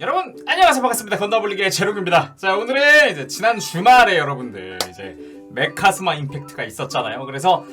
여러분 안녕하세요, 반갑습니다. 건너블리기의 제록입니다. 자, 오늘은 이제 지난 주말에 여러분들 이제 메카스마 임팩트가 있었잖아요. 그래서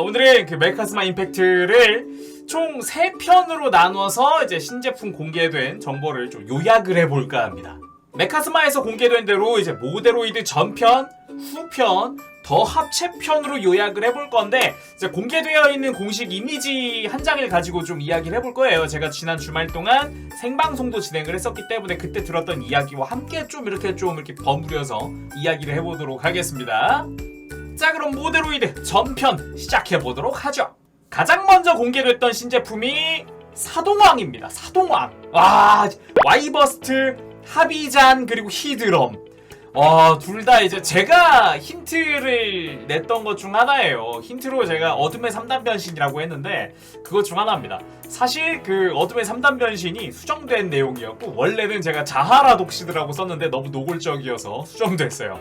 오늘은 그 메카스마 임팩트를 총 3편으로 나누어서 이제 신제품 공개된 정보를 좀 요약을 해볼까 합니다. 메카스마에서 공개된 대로 이제 모데로이드 전편, 후편, 더 합체편으로 요약을 해볼 건데, 이제 공개되어 있는 공식 이미지 한 장을 가지고 좀 이야기를 해볼 거예요. 제가 지난 주말 동안 생방송도 진행을 했었기 때문에 그때 들었던 이야기와 함께 좀 이렇게 버무려서 이야기를 해보도록 하겠습니다. 자, 그럼 모데로이드 전편 시작해보도록 하죠. 가장 먼저 공개됐던 신제품이 사동왕입니다. 사동왕. 와, 와이버스트, 하비잔, 그리고 히드럼. 둘 다 이제 제가 힌트를 냈던 것 중 하나예요. 힌트로 제가 어둠의 3단 변신이라고 했는데 그것 중 하나입니다. 사실 그 어둠의 3단 변신이 수정된 내용이었고, 원래는 제가 자하라 독시드라고 썼는데 너무 노골적이어서 수정됐어요.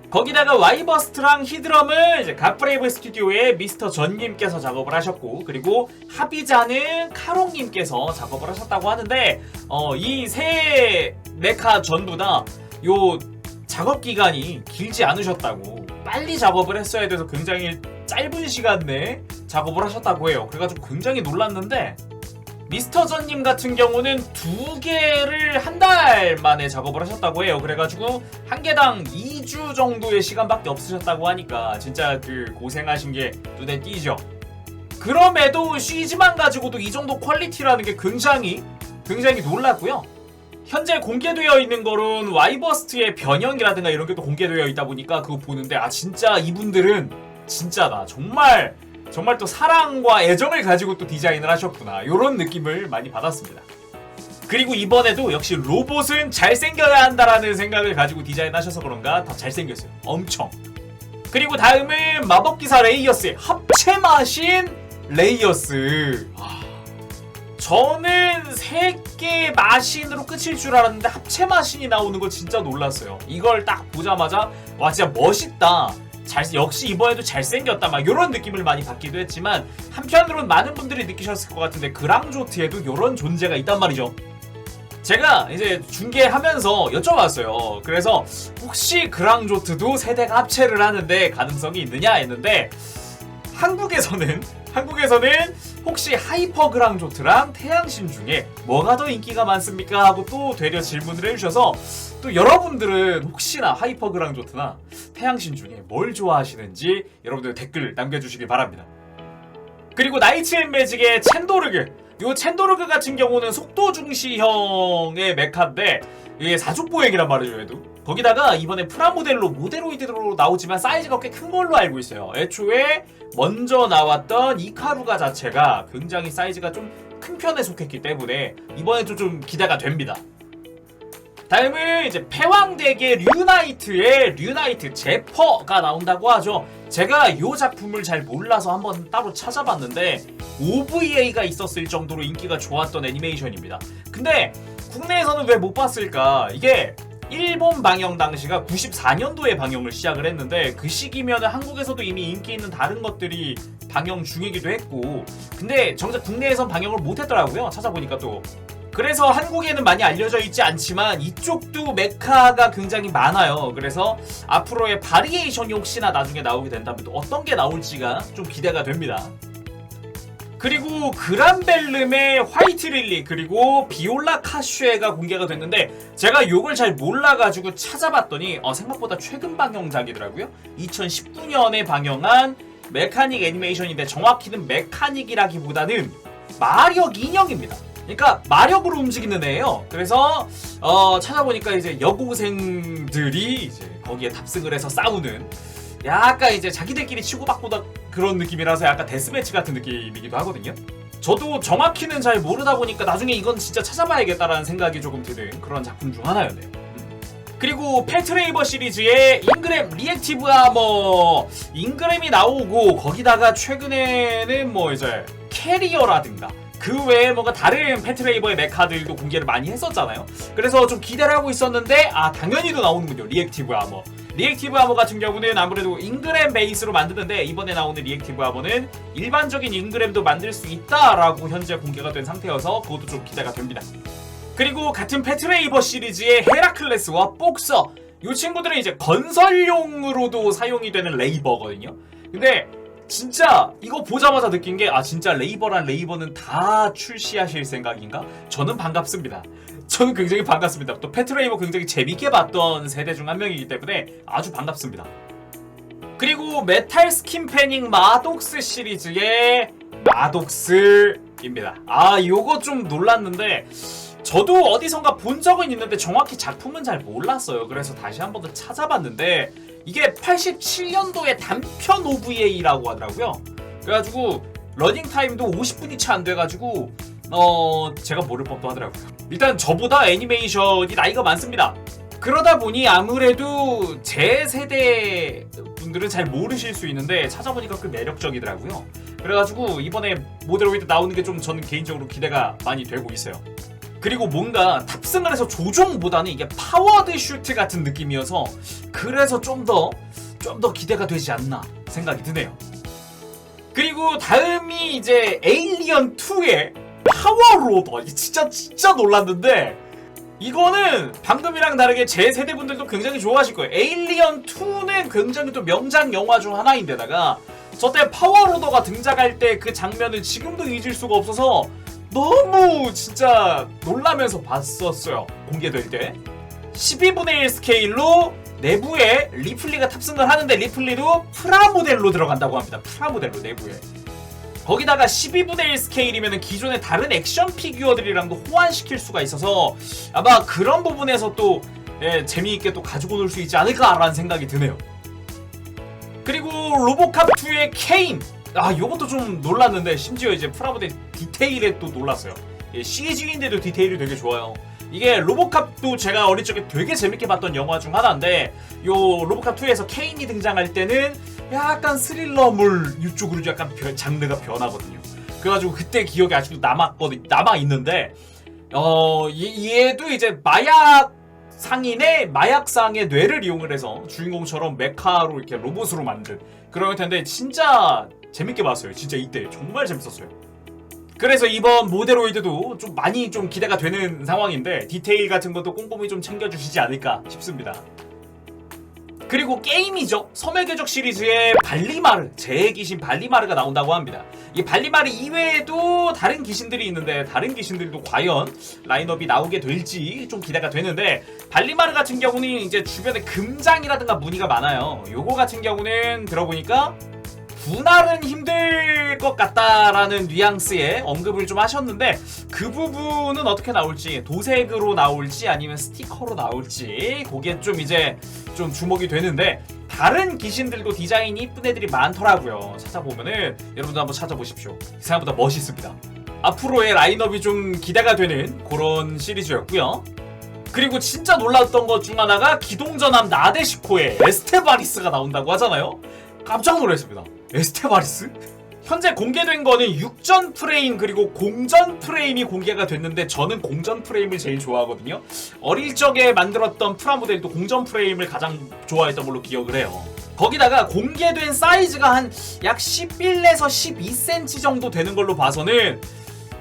거기다가 와이버스트랑 히드럼은 이제 갓브레이브 스튜디오의 미스터 전님께서 작업을 하셨고, 그리고 하비자는 카롱님께서 작업을 하셨다고 하는데, 이 세 메카 전부 다 요 작업 기간이 길지 않으셨다고, 빨리 작업을 했어야 돼서 굉장히 짧은 시간 내에 작업을 하셨다고 해요. 그래가지고 굉장히 놀랐는데, 미스터 전님 같은 경우는 2개를 한 달 만에 작업을 하셨다고 해요. 그래가지고 한 개당 2주 정도의 시간밖에 없으셨다고 하니까 진짜 그 고생하신 게 눈에 띄죠. 그럼에도 CG만 가지고도 이 정도 퀄리티라는 게 굉장히 놀랐고요. 현재 공개되어 있는 거는 와이버스트의 변형이라든가 이런 게 또 공개되어 있다 보니까 그거 보는데, 진짜 이분들은 진짜다, 정말 또 사랑과 애정을 가지고 또 디자인을 하셨구나, 요런 느낌을 많이 받았습니다. 그리고 이번에도 역시 로봇은 잘생겨야 한다라는 생각을 가지고 디자인하셔서 그런가 더 잘생겼어요. 엄청. 그리고 다음은 마법기사 레이어스의 합체마신 레이어스. 저는 3개 마신으로 끝일 줄 알았는데 합체 마신이 나오는 거 진짜 놀랐어요. 이걸 딱 보자마자 와, 진짜 멋있다, 역시 이번에도 잘생겼다, 막 이런 느낌을 많이 받기도 했지만, 한편으로는 많은 분들이 느끼셨을 것 같은데 그랑조트에도 이런 존재가 있단 말이죠. 제가 이제 중계하면서 여쭤봤어요. 그래서 혹시 그랑조트도 세대가 합체를 하는데 가능성이 있느냐 했는데, 한국에서는 혹시 하이퍼 그랑조트랑 태양신 중에 뭐가 더 인기가 많습니까? 하고 또 되려 질문을 해주셔서, 또 여러분들은 혹시나 하이퍼 그랑조트나 태양신 중에 뭘 좋아하시는지 여러분들 댓글 남겨주시기 바랍니다. 그리고 나이츠 앤 매직의 챈도르그, 요 챈도르그 같은 경우는 속도 중시형의 메카인데 이게 4족 보행이란 말이죠. 얘도 거기다가 이번에 프라모델로 모데로이드로 나오지만 사이즈가 꽤 큰 걸로 알고 있어요. 애초에 먼저 나왔던 이카루가 자체가 굉장히 사이즈가 좀 큰 편에 속했기 때문에 이번에도 좀 기대가 됩니다. 다음은 이제 패왕대계 류나이트의 류나이트 제퍼가 나온다고 하죠. 제가 이 작품을 잘 몰라서 한번 따로 찾아봤는데 OVA가 있었을 정도로 인기가 좋았던 애니메이션입니다. 근데 국내에서는 왜 못 봤을까? 이게 일본 방영 당시가 94년도에 방영을 시작을 했는데, 그 시기면 한국에서도 이미 인기 있는 다른 것들이 방영 중이기도 했고, 근데 정작 국내에선 방영을 못 했더라고요. 찾아보니까 또. 그래서 한국에는 많이 알려져 있지 않지만 이쪽도 메카가 굉장히 많아요. 그래서 앞으로의 바리에이션이 혹시나 나중에 나오게 된다면 또 어떤 게 나올지가 좀 기대가 됩니다. 그리고 그란벨름의 화이트 릴리, 그리고 비올라 카슈에가 공개가 됐는데, 제가 요걸 잘 몰라가지고 찾아봤더니 생각보다 최근 방영작이더라고요. 2019년에 방영한 메카닉 애니메이션인데, 정확히는 메카닉이라기보다는 마력 인형입니다. 그러니까 마력으로 움직이는 애예요. 그래서 찾아보니까 이제 여고생들이 이제 거기에 탑승을 해서 싸우는, 약간 이제 자기들끼리 치고받고 그런 느낌이라서 약간 데스매치 같은 느낌이기도 하거든요. 저도 정확히는 잘 모르다 보니까 나중에 이건 진짜 찾아봐야겠다라는 생각이 조금 드는 그런 작품 중 하나였네요. 그리고 패트레이버 시리즈의 잉그램 리액티브 아머, 잉그램이 나오고, 거기다가 최근에는 뭐 이제 캐리어라든가 그 외에 뭔가 다른 패트레이버의 메카들도 공개를 많이 했었잖아요. 그래서 좀 기대를 하고 있었는데, 당연히도 나오는군요. 리액티브 아머. 리액티브 아머 같은 경우는 아무래도 잉그램 베이스로 만드는데, 이번에 나오는 리액티브 아머는 일반적인 잉그램도 만들 수 있다라고 현재 공개가 된 상태여서 그것도 좀 기대가 됩니다. 그리고 같은 패트레이버 시리즈의 헤라클레스와 복서, 이 친구들은 이제 건설용으로도 사용이 되는 레이버거든요. 근데 진짜 이거 보자마자 느낀 게 진짜 레이버란 레이버는 다 출시하실 생각인가? 저는 반갑습니다. 저는 굉장히 반갑습니다. 또 패트레이버 굉장히 재밌게 봤던 세대 중 한 명이기 때문에 아주 반갑습니다. 그리고 메탈 스킨 패닝 마독스 시리즈의 마독스입니다. 요거 좀 놀랐는데 저도 어디선가 본 적은 있는데 정확히 작품은 잘 몰랐어요. 그래서 다시 한 번 더 찾아봤는데 이게 87년도에 단편 OVA라고 하더라고요. 그래가지고 러닝타임도 50분이 채 안 돼가지고 제가 모를 법도 하더라고요. 일단 저보다 애니메이션이 나이가 많습니다. 그러다 보니 아무래도 제 세대 분들은 잘 모르실 수 있는데 찾아보니까 그 매력적이더라고요. 그래가지고 이번에 모델로이드 나오는 게 좀 저는 개인적으로 기대가 많이 되고 있어요. 그리고 뭔가 탑승을 해서 조종보다는 이게 파워드 슈트 같은 느낌이어서 그래서 좀 더 기대가 되지 않나 생각이 드네요. 그리고 다음이 이제 에일리언 2의 파워로더. 진짜 놀랐는데 이거는 방금이랑 다르게 제 세대분들도 굉장히 좋아하실 거예요. 에일리언 2는 굉장히 또 명작 영화 중 하나인데다가 저때 파워로더가 등장할 때 그 장면을 지금도 잊을 수가 없어서 너무 진짜 놀라면서 봤었어요. 공개될 때 12분의 1 스케일로 내부에 리플리가 탑승을 하는데 리플리도 프라모델로 들어간다고 합니다. 프라모델로 내부에. 거기다가 12분의 1 스케일이면 기존의 다른 액션 피규어들이랑도 호환시킬 수가 있어서 아마 그런 부분에서 또 재미있게 또 가지고 놀 수 있지 않을까라는 생각이 드네요. 그리고 로보캅2의 케인. 요것도 좀 놀랐는데 심지어 이제 프라모델 디테일에 또 놀랐어요. CG인데도 디테일이 되게 좋아요. 이게 로보캅도 제가 어릴 적에 되게 재밌게 봤던 영화 중 하나인데 요 로보캅2에서 케인이 등장할 때는 약간 스릴러물 이쪽으로 약간 장르가 변하거든요. 그래가지고 그때 기억이 아직도 남아있는데 얘도 이제 마약상의 뇌를 이용을 해서 주인공처럼 메카로 이렇게 로봇으로 만든 그럴 텐데 진짜 재밌게 봤어요. 진짜 이때 정말 재밌었어요. 그래서 이번 모델로이드도 좀 많이 좀 기대가 되는 상황인데 디테일 같은 것도 꼼꼼히 좀 챙겨주시지 않을까 싶습니다. 그리고 게임이죠. 섬의 궤적 시리즈의 발리마르, 제 귀신 발리마르가 나온다고 합니다. 이 발리마르 이외에도 다른 귀신들이 있는데 다른 귀신들도 과연 라인업이 나오게 될지 좀 기대가 되는데 발리마르 같은 경우는 이제 주변에 금장이라든가 무늬가 많아요. 요거 같은 경우는 들어보니까 분할은 힘들 것 같다라는 뉘앙스의 언급을 좀 하셨는데 그 부분은 어떻게 나올지, 도색으로 나올지 아니면 스티커로 나올지 그게 좀 이제 좀 주목이 되는데 다른 귀신들도 디자인이 이쁜 애들이 많더라고요. 찾아보면은 여러분도 한번 찾아보십시오. 생각보다 멋있습니다. 앞으로의 라인업이 좀 기대가 되는 그런 시리즈였고요. 그리고 진짜 놀랐던 것 중 하나가 기동전함 나데시코의 에스테바리스가 나온다고 하잖아요. 깜짝 놀랐습니다. 에스테바리스? 현재 공개된 거는 육전 프레임 그리고 공전 프레임이 공개가 됐는데 저는 공전 프레임을 제일 좋아하거든요. 어릴 적에 만들었던 프라모델도 공전 프레임을 가장 좋아했던 걸로 기억을 해요. 거기다가 공개된 사이즈가 한 약 11에서 12cm 정도 되는 걸로 봐서는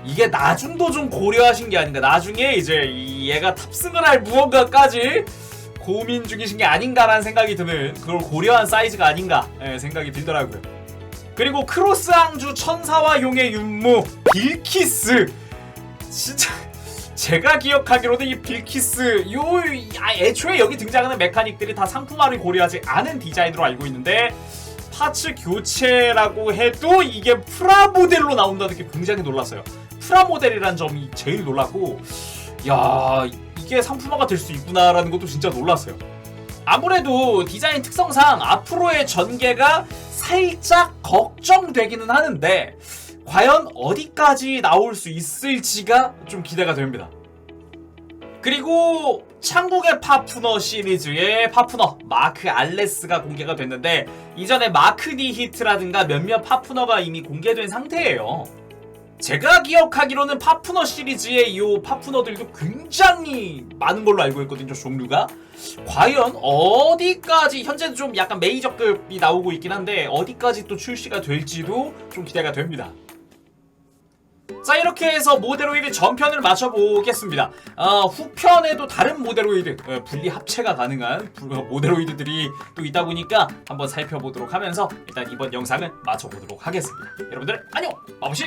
이게 나중도 좀 고려하신 게 아닌가. 나중에 이제 얘가 탑승을 할 무언가까지 고민 중이신 게 아닌가라는 생각이 드는 그걸 고려한 사이즈가 아닌가 생각이 들더라고요. 그리고 크로스 항주 천사와 용의 윤무 빌키스. 진짜 제가 기억하기로는 이 빌키스 애초에 여기 등장하는 메카닉들이 다 상품화를 고려하지 않은 디자인으로 알고 있는데 파츠 교체라고 해도 이게 프라모델로 나온다는 게 굉장히 놀랐어요. 프라모델이란 점이 제일 놀랐고 야 이게 상품화가 될 수 있구나라는 것도 진짜 놀랐어요. 아무래도 디자인 특성상 앞으로의 전개가 살짝 걱정되기는 하는데 과연 어디까지 나올 수 있을지가 좀 기대가 됩니다. 그리고 창국의 파푸너 시리즈의 파푸너 마크 알레스가 공개가 됐는데 이전에 마크 니히트라든가 몇몇 파푸너가 이미 공개된 상태예요. 제가 기억하기로는 파푸너 시리즈의 이 파푸너들도 굉장히 많은 걸로 알고 있거든요. 종류가 과연 어디까지 현재는 좀 약간 메이저급이 나오고 있긴 한데 어디까지 또 출시가 될지도 좀 기대가 됩니다. 자, 이렇게 해서 모데로이드 전편을 맞춰보겠습니다. 후편에도 다른 모데로이드 분리 합체가 가능한 모데로이드들이 또 있다 보니까 한번 살펴보도록 하면서 일단 이번 영상은 마쳐보도록 하겠습니다. 여러분들 안녕! 마무시